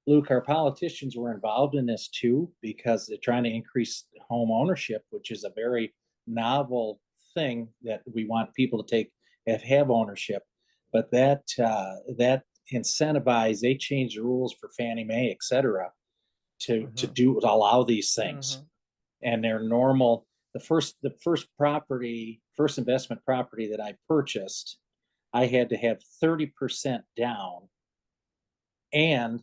Luke, our politicians were involved in this too because they're trying to increase home ownership, which is a very novel thing that we want people to take have ownership. But that incentivize, they changed the rules for Fannie Mae, et cetera, to allow these things. Hmm. And they're normal. The first investment property that I purchased, I had to have 30% down, and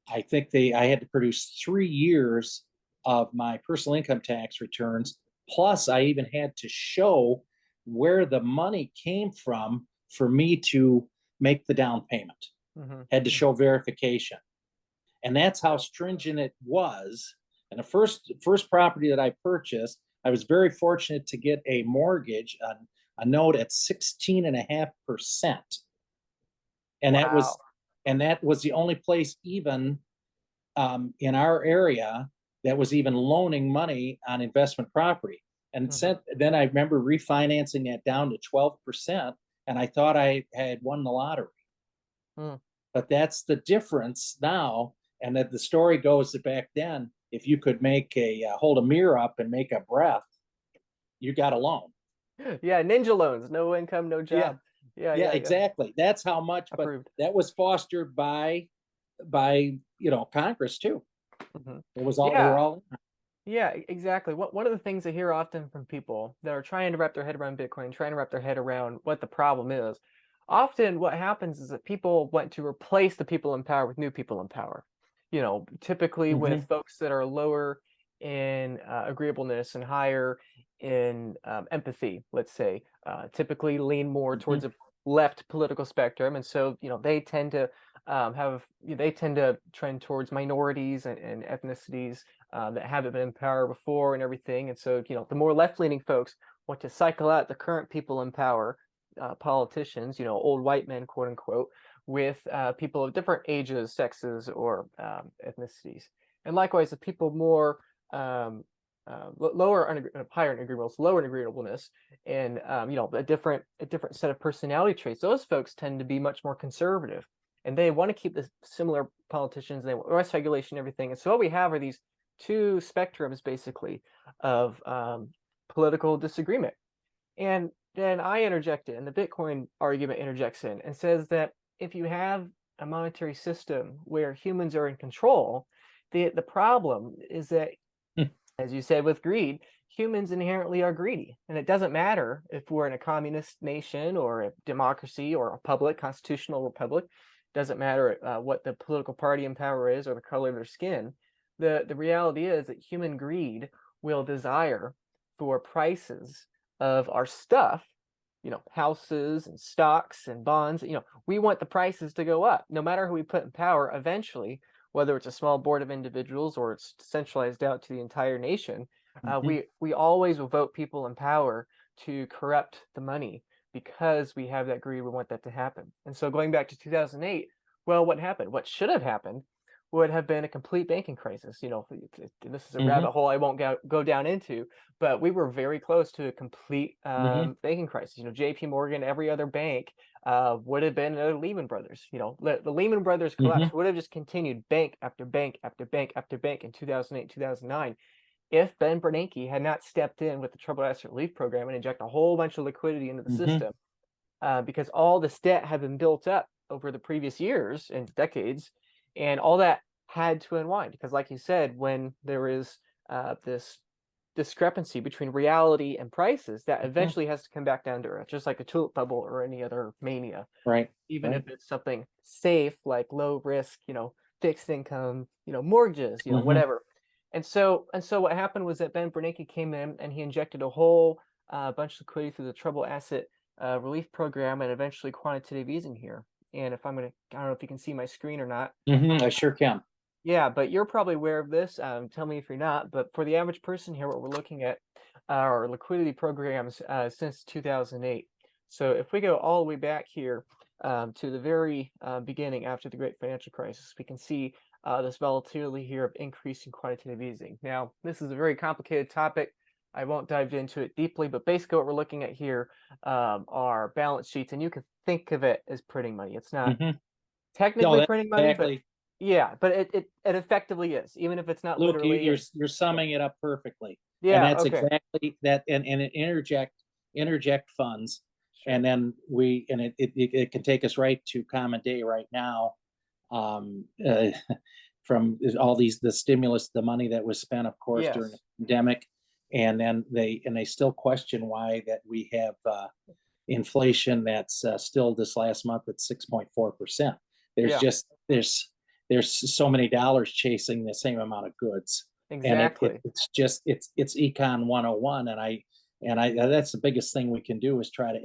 I had to produce 3 years of my personal income tax returns. Plus, I even had to show where the money came from for me to make the down payment. Hmm. Had to show Hmm. verification, and that's how stringent it was. And the first property that I purchased, I was very fortunate to get a mortgage on a note at 16.5%, and that Wow. was and that was the only place even in our area that was even loaning money on investment property. And Hmm. then I remember refinancing that down to 12%, and I thought I had won the lottery. Mm. But that's the difference now. And that the story goes that back then, if you could make hold a mirror up and make a breath, you got a loan. Yeah, ninja loans, no income, no Yeah, job. Yeah, yeah, yeah, yeah. exactly. That's how much. But Approved. that was fostered by Congress too. Hmm. It was all they were Yeah, all. yeah, exactly. One of the things I hear often from people that are trying to wrap their head around Bitcoin, trying to wrap their head around what the problem is, often what happens is that people want to replace the people in power with new people in power. Typically with Mm-hmm, folks that are lower in agreeableness and higher in empathy, let's say, typically lean more mm-hmm, towards a left political spectrum, and so they tend to they tend to trend towards minorities and ethnicities that haven't been in power before and everything. And so, the more left-leaning folks want to cycle out the current people in power, politicians, old white men, quote unquote, with people of different ages, sexes, or ethnicities. And likewise, the people more higher in agreeableness, lower in agreeableness, and a different set of personality traits. Those folks tend to be much more conservative, and they want to keep the similar politicians. They want less regulation, everything. And so what we have are these two spectrums basically of political disagreement. And then I interject in, and the Bitcoin argument interjects in and says that if you have a monetary system where humans are in control, the problem is that, as you said with greed, humans inherently are greedy. And it doesn't matter if we're in a communist nation or a democracy or a public, constitutional republic. Doesn't matter what the political party in power is or the color of their skin. The reality is that human greed will desire for prices of our stuff, houses and stocks and bonds. We want the prices to go up, no matter who we put in power. Eventually, whether it's a small board of individuals or it's centralized out to the entire nation, mm-hmm, we always will vote people in power to corrupt the money because we have that greed. We want that to happen. And so going back to 2008, well, what happened? What should have happened would have been a complete banking crisis. This is a mm-hmm, rabbit hole I won't go down into, but we were very close to a complete mm-hmm, banking crisis. JP Morgan, every other bank would have been another Lehman Brothers. The Lehman Brothers collapse mm-hmm, would have just continued bank after bank after bank after bank in 2008, 2009 if Ben Bernanke had not stepped in with the Troubled Asset Relief Program and inject a whole bunch of liquidity into the mm-hmm, system, because all this debt had been built up over the previous years and decades, and all that had to unwind. Because, like you said, when there is this discrepancy between reality and prices, that mm-hmm. eventually has to come back down to earth, just like a tulip bubble or any other mania. Right, Even if right. it's something safe like low risk, fixed income, mortgages, Mm-hmm, whatever. And so what happened was that Ben Bernanke came in and he injected a whole bunch of liquidity through the Trouble Asset Relief Program and eventually quantitative easing here. And if I don't know if you can see my screen or not. mm-hmm. I sure can. Yeah, but you're probably aware of this. Tell me if you're not. But for the average person here, what we're looking at are liquidity programs since 2008. So if we go all the way back here to the very beginning after the Great Financial Crisis, we can see this volatility here of increasing quantitative easing. Now, this is a very complicated topic. I won't dive into it deeply, but basically what we're looking at here are balance sheets, and you can think of it as printing money. It's not Mm-hmm. No, technically that's printing money, but exactly. Yeah, but it effectively is, even if it's not Luke, literally. you're summing it up perfectly, and Yeah, that's okay, exactly that. And it interject funds, and sure. then it can take us right to common day right now. Um, from all the stimulus, the money that was spent, of course, during the Yes. pandemic, and then they still question why that we have inflation that's still this last month at 6.4%. There's Yeah, just there's so many dollars chasing the same amount of goods, and exactly. it's just it's econ 101. And I that's the biggest thing we can do is try to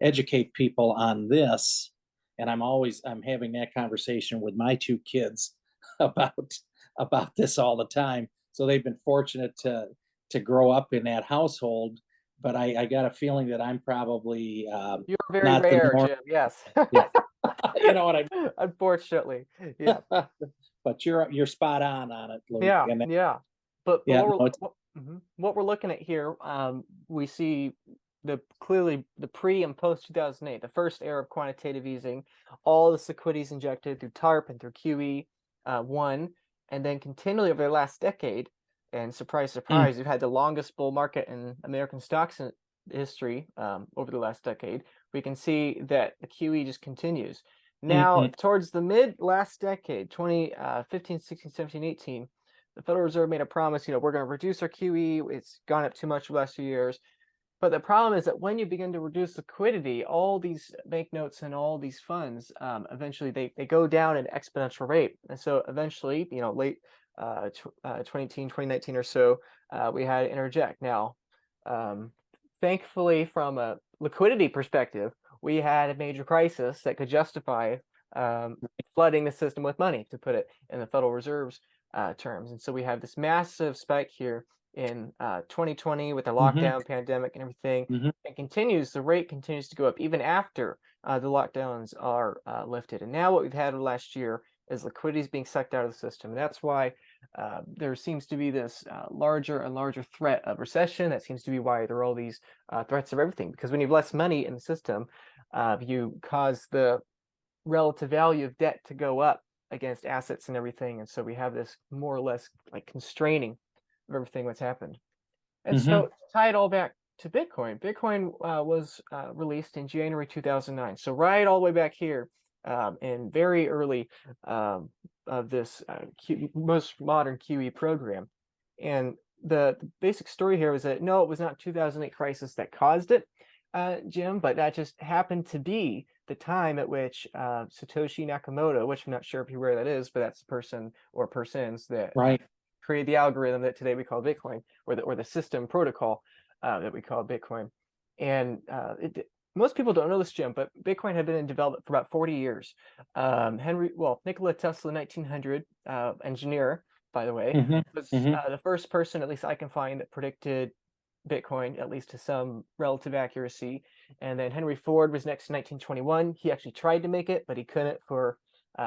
educate people on this. And I'm having that conversation with my two kids about this all the time. So they've been fortunate to grow up in that household, but I got a feeling that I'm probably You're very not the rare, norm. Jim. Yes. Yeah, you know what I Unfortunately. Yeah. mean. But you're spot on it, Luke. Yeah, And yeah. But yeah, no, what we're looking at here, we see clearly the pre and post 2008, the first era of quantitative easing, all this liquidities injected through TARP and through QE one, and then continually over the last decade. And surprise, mm, surprise, you've had the longest bull market in American stocks in history over the last decade. We can see that the QE just continues. Now, mm, towards the mid last decade, 2015, 16, 17, 18, the Federal Reserve made a promise, we're going to reduce our QE. It's gone up too much the last few years. But the problem is that when you begin to reduce liquidity, all these banknotes and all these funds, eventually they go down at an exponential rate. And so eventually, late 2018, 2019 or so, we had to interject. Now, um, thankfully, from a liquidity perspective, we had a major crisis that could justify um, flooding the system with money, to put it in the Federal Reserve's terms. And so we have this massive spike here in 2020 with the mm, lockdown, pandemic, and everything. mm, It continues. The rate continues to go up even after the lockdowns are lifted. And now what we've had last year is liquidity is being sucked out of the system. And that's why there seems to be this larger and larger threat of recession. That seems to be why there are all these threats of everything. Because when you have less money in the system, you cause the relative value of debt to go up against assets and everything. And so we have this more or less like constraining of everything that's happened. And so mm, to tie it all back to Bitcoin, Bitcoin was released in January 2009. So right all the way back here in very early um, of this most modern QE program. And the basic story here was that no, it was not 2008 crisis that caused it, Jim, but that just happened to be the time at which Satoshi Nakamoto, which I'm not sure if you're aware that is, but that's the person or persons that right. created the algorithm that today we call Bitcoin, or the system protocol that we call Bitcoin. And most people don't know this, Jim, but Bitcoin had been in development for about 40 years. Nikola Tesla, 1900 engineer, by the way, Hmm. was Hmm. the first person, at least I can find, that predicted Bitcoin, at least to some relative accuracy. And then Henry Ford was next in 1921. He actually tried to make it, but he couldn't for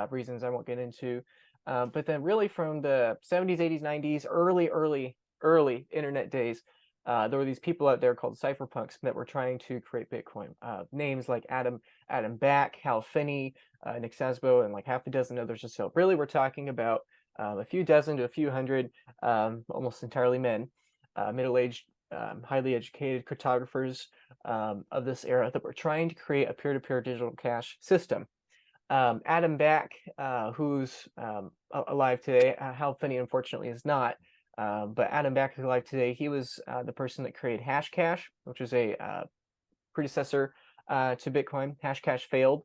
reasons I won't get into. But then really from the 70s, 80s, 90s, early internet days, there were these people out there called cypherpunks that were trying to create Bitcoin. Names like Adam Back, Hal Finney, Nick Szabo, and like half a dozen others or so. Really, we're talking about a few dozen to a few hundred, almost entirely men, middle-aged, highly educated cryptographers of this era that were trying to create a peer-to-peer digital cash system. Adam Back, who's alive today, Hal Finney unfortunately is not, but Adam Back is alive today. He was the person that created Hashcash, which is a predecessor to Bitcoin. Hashcash failed,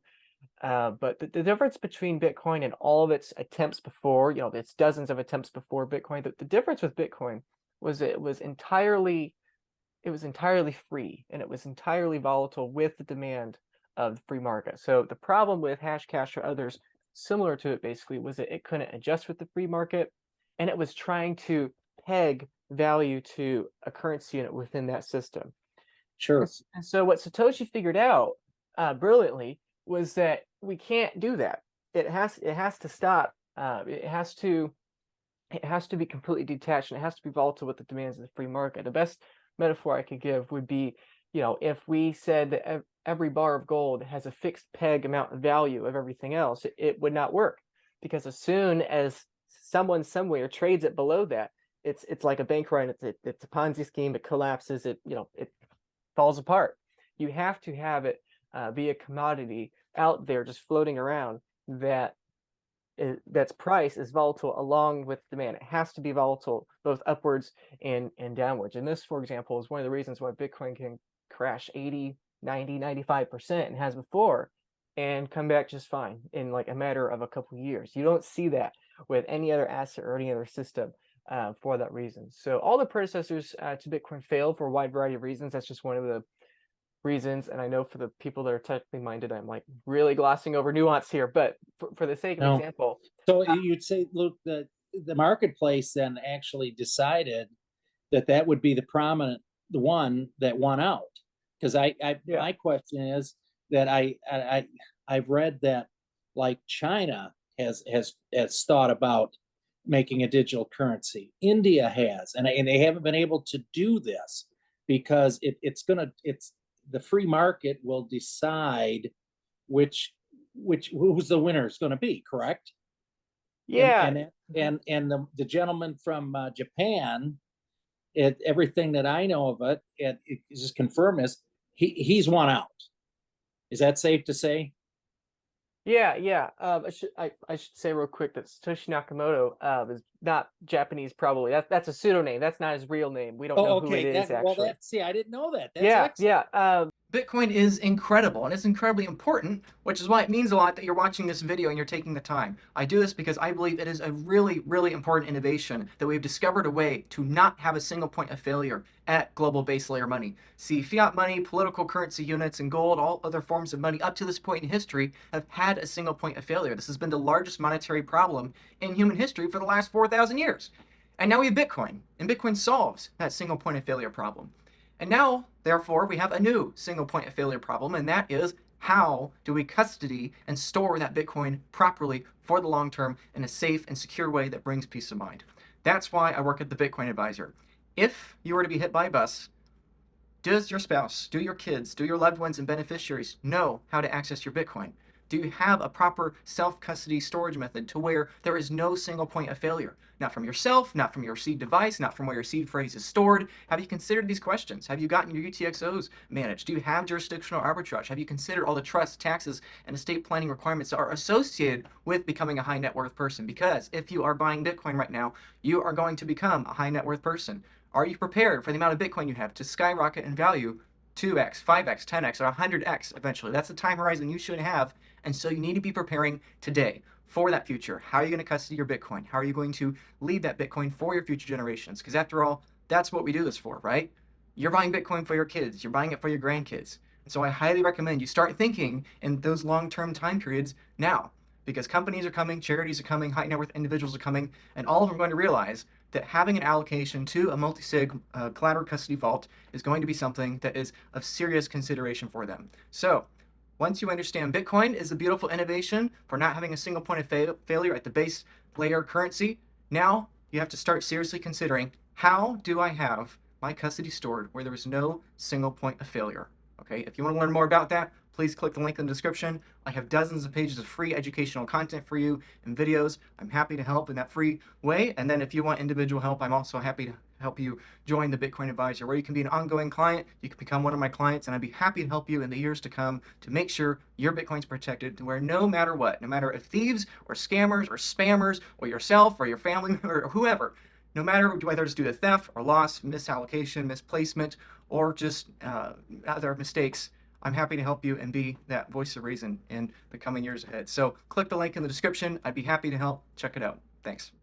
but the difference between Bitcoin and all of its attempts before, its dozens of attempts before Bitcoin, the difference with Bitcoin was it was entirely free, and it was entirely volatile with the demand of the free market. So the problem with Hashcash or others similar to it basically was that it couldn't adjust with the free market, and it was trying to peg value to a currency unit within that system. Sure. And so what Satoshi figured out brilliantly was that we can't do that. It has to stop. It has to be completely detached, and it has to be volatile with the demands of the free market. The best metaphor I could give would be, if we said that every bar of gold has a fixed peg amount of value of everything else, it would not work. because as soon as someone somewhere trades it below that, it's like a bank run. It's a Ponzi scheme. It collapses. It falls apart. You have to have it be a commodity out there just floating around that's price is volatile along with demand. It has to be volatile both upwards and downwards. And this, for example, is one of the reasons why Bitcoin can crash 80, 90, 95% and has before and come back just fine in like a matter of a couple of years. You don't see that with any other asset or any other system for that reason. So all the predecessors to Bitcoin failed for a wide variety of reasons. That's just one of the reasons. And I know for the people that are technically minded, I'm like really glossing over nuance here, but for the sake of No. example, So you'd say, look, the marketplace then actually decided that that would be the one that won out. Because yeah, my question is that I've read that like China has thought about making a digital currency. India has, and they haven't been able to do this because it's the free market will decide which who's the winner is going to be, correct? and yeah. and and the gentleman from Japan, everything that I know of it just confirm is he's won out. Is that safe to say? Yeah, yeah. I should say real quick that Satoshi Nakamoto is not Japanese. Probably that's a pseudonym. That's not his real name. We don't know Oh, who it okay. is actually. See, I didn't know that. That's Yeah, excellent. yeah. Bitcoin is incredible and it's incredibly important, which is why it means a lot that you're watching this video and you're taking the time. I do this because I believe it is a really, really important innovation that we've discovered a way to not have a single point of failure at global base layer money. See, fiat money, political currency units, and gold, all other forms of money up to this point in history have had a single point of failure. This has been the largest monetary problem in human history for the last 4,000 years. And now we have Bitcoin, and Bitcoin solves that single point of failure problem. And now, therefore, we have a new single point of failure problem, and that is how do we custody and store that Bitcoin properly for the long term in a safe and secure way that brings peace of mind. That's why I work at the Bitcoin Advisor. If you were to be hit by a bus, does your spouse, do your kids, do your loved ones and beneficiaries know how to access your Bitcoin? Do you have a proper self-custody storage method to where there is no single point of failure? Not from yourself, not from your seed device, not from where your seed phrase is stored. Have you considered these questions? Have you gotten your UTXOs managed? Do you have jurisdictional arbitrage? Have you considered all the trust, taxes, and estate planning requirements that are associated with becoming a high net worth person? Because if you are buying Bitcoin right now, you are going to become a high net worth person. Are you prepared for the amount of Bitcoin you have to skyrocket in value 2x, 5x, 10x, or 100x eventually? That's the time horizon you should have. And so you need to be preparing today for that future. How are you going to custody your Bitcoin? How are you going to leave that Bitcoin for your future generations? Because after all, that's what we do this for, right? You're buying Bitcoin for your kids. You're buying it for your grandkids. And so I highly recommend you start thinking in those long-term time periods now, because companies are coming, charities are coming, high net worth individuals are coming, and all of them are going to realize that having an allocation to a multi-sig collateral custody vault is going to be something that is of serious consideration for them. So once you understand Bitcoin is a beautiful innovation for not having a single point of failure at the base layer currency, now you have to start seriously considering, how do I have my custody stored where there is no single point of failure? Okay, if you want to learn more about that, please click the link in the description. I have dozens of pages of free educational content for you and videos. I'm happy to help in that free way. And then if you want individual help, I'm also happy to help you join the Bitcoin Advisor, where you can be an ongoing client. You can become one of my clients, and I'd be happy to help you in the years to come to make sure your Bitcoin's protected, to where no matter what, no matter if thieves or scammers or spammers or yourself or your family member or whoever, no matter whether it's due to theft or loss, misallocation, misplacement, or just other mistakes, I'm happy to help you and be that voice of reason in the coming years ahead. So click the link in the description. I'd be happy to help. Check it out. Thanks.